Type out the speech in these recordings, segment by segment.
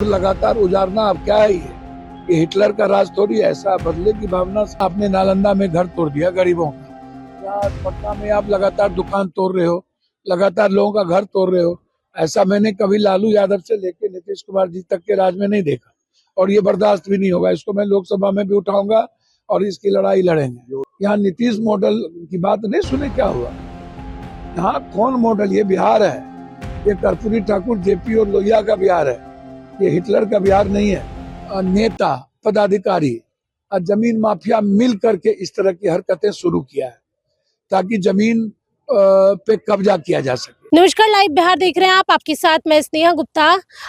लगातार उजारना अब क्या है ये हिटलर का राज थोड़ी ऐसा बदले की भावना से आपने नालंदा में घर तोड़ दिया गरीबों का। यहाँ पटना में आप लगातार दुकान तोड़ रहे हो, लगातार लोगों का घर तोड़ रहे हो। ऐसा मैंने कभी लालू यादव से लेके नीतीश कुमार जी तक के राज में नहीं देखा और ये बर्दाश्त भी नहीं होगा। इसको मैं लोकसभा में भी उठाऊंगा और इसकी लड़ाई लड़ेंगे। यहाँ नीतीश मॉडल की बात नहीं सुने क्या हुआ? यहाँ कौन मॉडल? ये बिहार है, ये कर्पूरी ठाकुर जेपी और लोहिया का बिहार है, ये हिटलर का बिहार नहीं है। नेता पदाधिकारी और जमीन माफिया मिल करके इस तरह की हरकतें शुरू किया है ताकि जमीन पे कब्जा किया जा सके। नमस्कार, लाइव बिहार देख रहे हैं आप। आपके साथ मैं स्नेहा गुप्ता।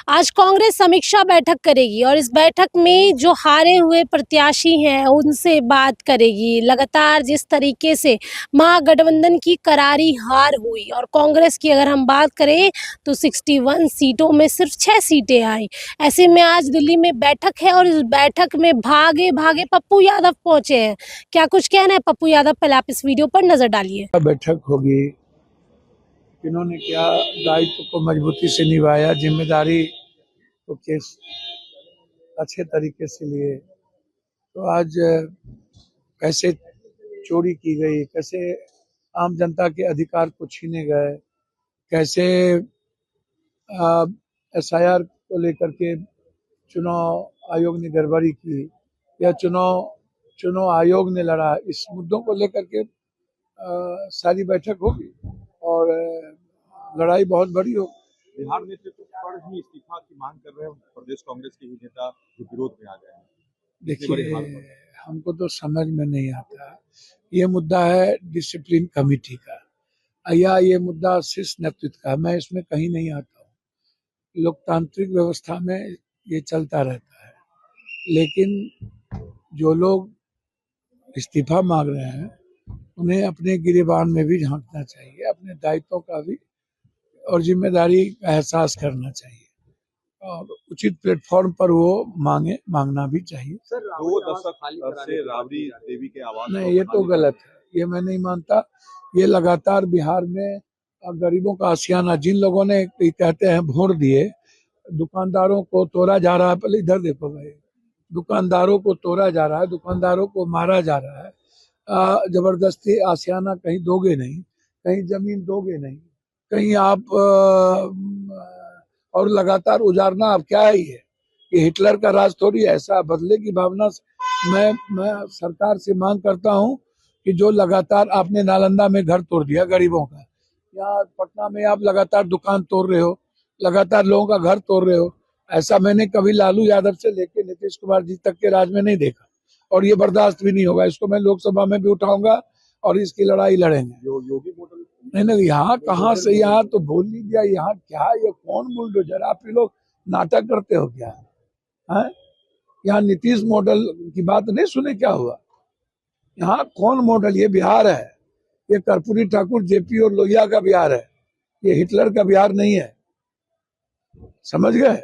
आज कांग्रेस समीक्षा बैठक करेगी और इस बैठक में जो हारे हुए प्रत्याशी हैं उनसे बात करेगी। लगातार जिस तरीके से महागठबंधन की करारी हार हुई और कांग्रेस की अगर हम बात करें तो 61 सीटों में सिर्फ 6 सीटें आई। ऐसे में आज दिल्ली में बैठक है और इस बैठक में भागे भागे पप्पू यादव पहुंचे हैं। क्या कुछ कहना है पप्पू यादव, पहले आप इस वीडियो पर नजर डालिए। बैठक होगी, इन्होंने क्या दायित्व को मजबूती से निभाया, जिम्मेदारी को किस अच्छे तरीके से लिए, तो आज कैसे चोरी की गई, कैसे आम जनता के अधिकार को छीने गए, कैसे एसआईआर को लेकर के चुनाव आयोग ने गड़बड़ी की या चुनाव आयोग ने लड़ा, इस मुद्दों को लेकर के सारी बैठक होगी और लड़ाई बहुत बड़ी होगी। बिहार में से तो पर ही इस्तीफा की मांग कर रहे हैं प्रदेश कांग्रेस के ही नेता जो विरोध में आ गए हैं। देखिए, हमको तो समझ में नहीं आता। ये मुद्दा है डिसिप्लिन कमेटी का या ये मुद्दा शीर्ष नेतृत्व का। मैं इसमें कहीं नहीं आता हूँ। लोकतांत्रिक व्यवस्था में ये चलता रहता है, लेकिन जो लोग इस्तीफा मांग रहे हैं उन्हें अपने गिरेबान में भी झांकना चाहिए, अपने दायित्वों का भी और जिम्मेदारी का एहसास करना चाहिए और उचित प्लेटफॉर्म पर वो मांगना भी चाहिए। सर, 2 दशक से राबड़ी देवी के आवास नहीं, ये तो गलत है, ये मैं नहीं मानता। ये लगातार बिहार में गरीबों का आशियाना, जिन लोगों ने कहते हैं वोट दिए, दुकानदारों को तोड़ा जा रहा है। पहले इधर देखो भाई, दुकानदारों को तोड़ा जा रहा है, दुकानदारों को मारा जा रहा है। जबरदस्ती आशियाना कहीं दोगे नहीं, कहीं जमीन दोगे नहीं, कहीं आप और लगातार उजारना अब क्या है ये हिटलर का राज थोड़ी ऐसा बदले की भावना से मैं सरकार से मांग करता हूं कि जो लगातार आपने नालंदा में घर तोड़ दिया गरीबों का, यहाँ पटना में आप लगातार दुकान तोड़ रहे हो, लगातार लोगों का घर तोड़ रहे हो। ऐसा मैंने कभी लालू यादव से लेके नीतीश कुमार जी तक के राज में नहीं देखा और ये बर्दाश्त भी नहीं होगा। इसको मैं लोकसभा में भी उठाऊंगा और इसकी लड़ाई लड़ेंगे। योगी मॉडल नहीं, यहाँ कहाँ से, यहाँ तो भूल ही दिया। यहाँ क्या, ये कौन बुलडोजर? आप ये लोग नाटक करते हो क्या है? यहाँ नीतीश मॉडल की बात नहीं सुने क्या हुआ? यहाँ कौन मॉडल? ये बिहार है, ये कर्पूरी ठाकुर जेपी और लोहिया का बिहार है, ये हिटलर का बिहार नहीं है। समझ गए?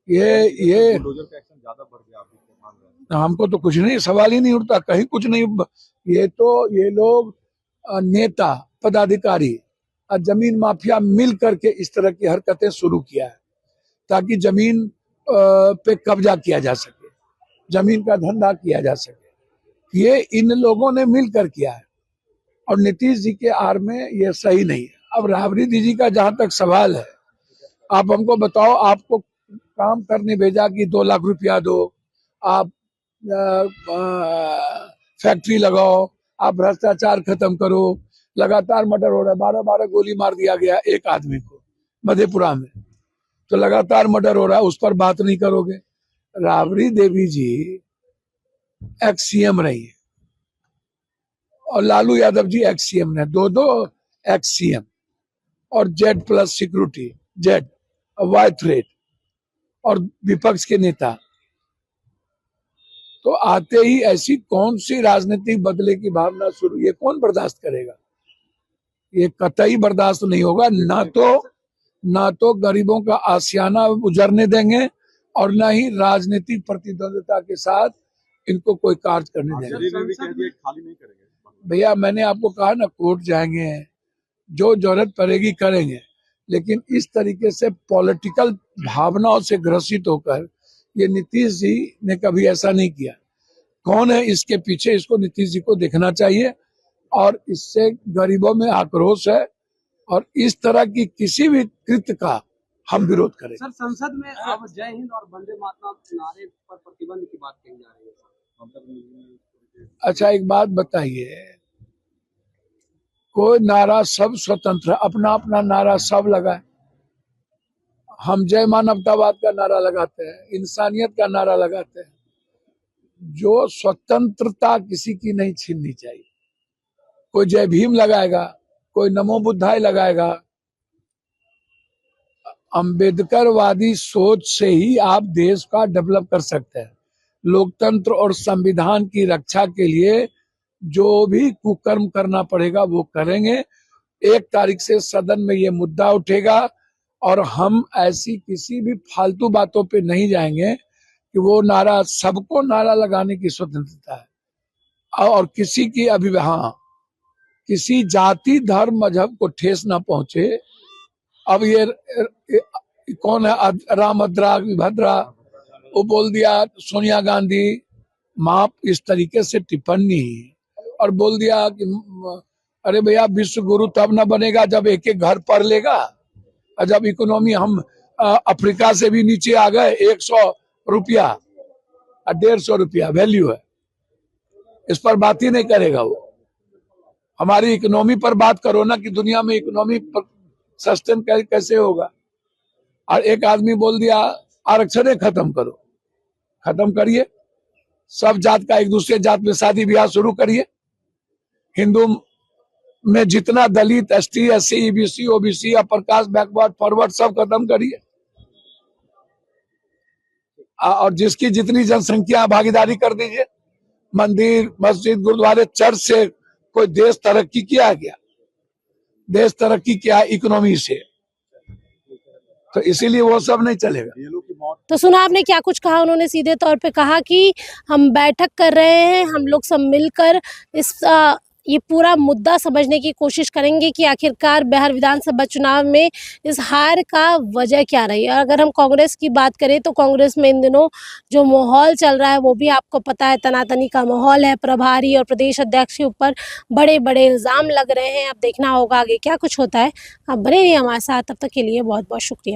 ये बुलडोजर का एक्शन ज्यादा बढ़ गया, आप मान रहे हैं? हमको तो कुछ नहीं, सवाल ही नहीं उठता, कहीं कुछ नहीं। ये लोग नेता पदाधिकारी और जमीन माफिया मिल करके इस तरह की हरकतें शुरू किया है ताकि जमीन पे कब्जा किया जा सके, जमीन का धंधा किया जा सके। ये इन लोगों ने मिलकर किया है और नीतीश जी के आड़ में ये सही नहीं है। अब राबड़ी दीदी का जहां तक सवाल है, आप हमको बताओ, आपको काम करने भेजा कि 2 लाख रुपया दो, आप फैक्ट्री लगाओ, आप भ्रष्टाचार खत्म करो। लगातार मर्डर हो रहा है, 12 गोली मार दिया गया एक आदमी को मधेपुरा में, तो लगातार मर्डर हो रहा है, उस पर बात नहीं करोगे। राबड़ी देवी जी एक्स सीएम रही है और लालू यादव जी एक्स सीएम ने, दो एक्स सीएम और Z plus security, Z Y threat और विपक्ष के नेता। तो आते ही ऐसी कौन सी राजनीतिक बदले की भावना शुरू, ये कौन बर्दाश्त करेगा? ये कतई बर्दाश्त नहीं होगा। ना तो गरीबों का आशियाना उजरने देंगे और ना ही राजनीतिक प्रतिद्वंदिता के साथ इनको कोई कार्य करने देंगे। खाली नहीं करेंगे भैया, मैंने आपको कहा ना, कोर्ट जाएंगे, जो जरूरत पड़ेगी करेंगे, लेकिन इस तरीके से पॉलिटिकल भावनाओं से ग्रसित होकर ये नीतीश जी ने कभी ऐसा नहीं किया। कौन है इसके पीछे, इसको नीतीश जी को देखना चाहिए। और इससे गरीबों में आक्रोश है और इस तरह की किसी भी कृत्य का हम विरोध करें। सर, संसद में अब जय हिंद और वंदे मातरम नारे पर प्रतिबंध की बात कही जा रही है सर। अच्छा, एक बात बताइए, कोई नारा, सब स्वतंत्र, अपना अपना नारा सब लगाए। हम जय मानवतावाद का नारा लगाते हैं, इंसानियत का नारा लगाते हैं। जो स्वतंत्रता किसी की नहीं छीननी चाहिए। कोई जय भीम लगाएगा, कोई नमो बुद्धाय लगाएगा। अंबेडकरवादी सोच से ही आप देश का डेवलप कर सकते हैं। लोकतंत्र और संविधान की रक्षा के लिए जो भी कुकर्म करना पड़ेगा वो करेंगे। 1 तारीख से सदन में ये मुद्दा उठेगा और हम ऐसी किसी भी फालतू बातों पे नहीं जाएंगे कि वो नारा, सबको नारा लगाने की स्वतंत्रता है और किसी की किसी जाति धर्म मजहब को ठेस ना पहुंचे। अब ये कौन है, रामभद्रा विभद्रा, वो बोल दिया सोनिया गांधी माप, इस तरीके से टिप्पणी और बोल दिया कि अरे भैया विश्व गुरु तब ना बनेगा जब एक एक घर पढ़ लेगा। और जब इकोनॉमी हम अफ्रीका से भी नीचे आ गए, 100 रुपया और 150 रुपया वैल्यू है, इस पर बात ही नहीं करेगा वो। हमारी इकोनॉमी पर बात करो ना कि दुनिया में इकोनॉमी सस्टेन कैसे होगा। और एक आदमी बोल दिया आरक्षण खत्म करो, खत्म करिए, सब जात का एक दूसरे जात में शादी ब्याह शुरू करिए। हिंदू में जितना Dalit, ST, SC, EBC, OBC, upper caste, backward, forward सब खत्म करिए। और जिसकी जितनी जनसंख्या भागीदारी कर दीजिए। मंदिर, मस्जिद, गुरुद्वारे, चर्च से कोई देश तरक्की किया गया? देश तरक्की किया इकोनॉमी से, तो इसीलिए वो सब नहीं चलेगा। तो सुना आपने क्या कुछ कहा। उन्होंने सीधे तौर पे कहा कि हम बैठक कर रहे हैं, हम लोग सब मिलकर ये पूरा मुद्दा समझने की कोशिश करेंगे कि आखिरकार बिहार विधानसभा चुनाव में इस हार का वजह क्या रही है। और अगर हम कांग्रेस की बात करें तो कांग्रेस में इन दिनों जो माहौल चल रहा है वो भी आपको पता है, तनातनी का माहौल है। प्रभारी और प्रदेश अध्यक्ष के ऊपर बड़े बड़े इल्जाम लग रहे हैं। अब देखना होगा आगे क्या कुछ होता है। आप बने रहिए हमारे साथ, तब तक के लिए बहुत बहुत शुक्रिया।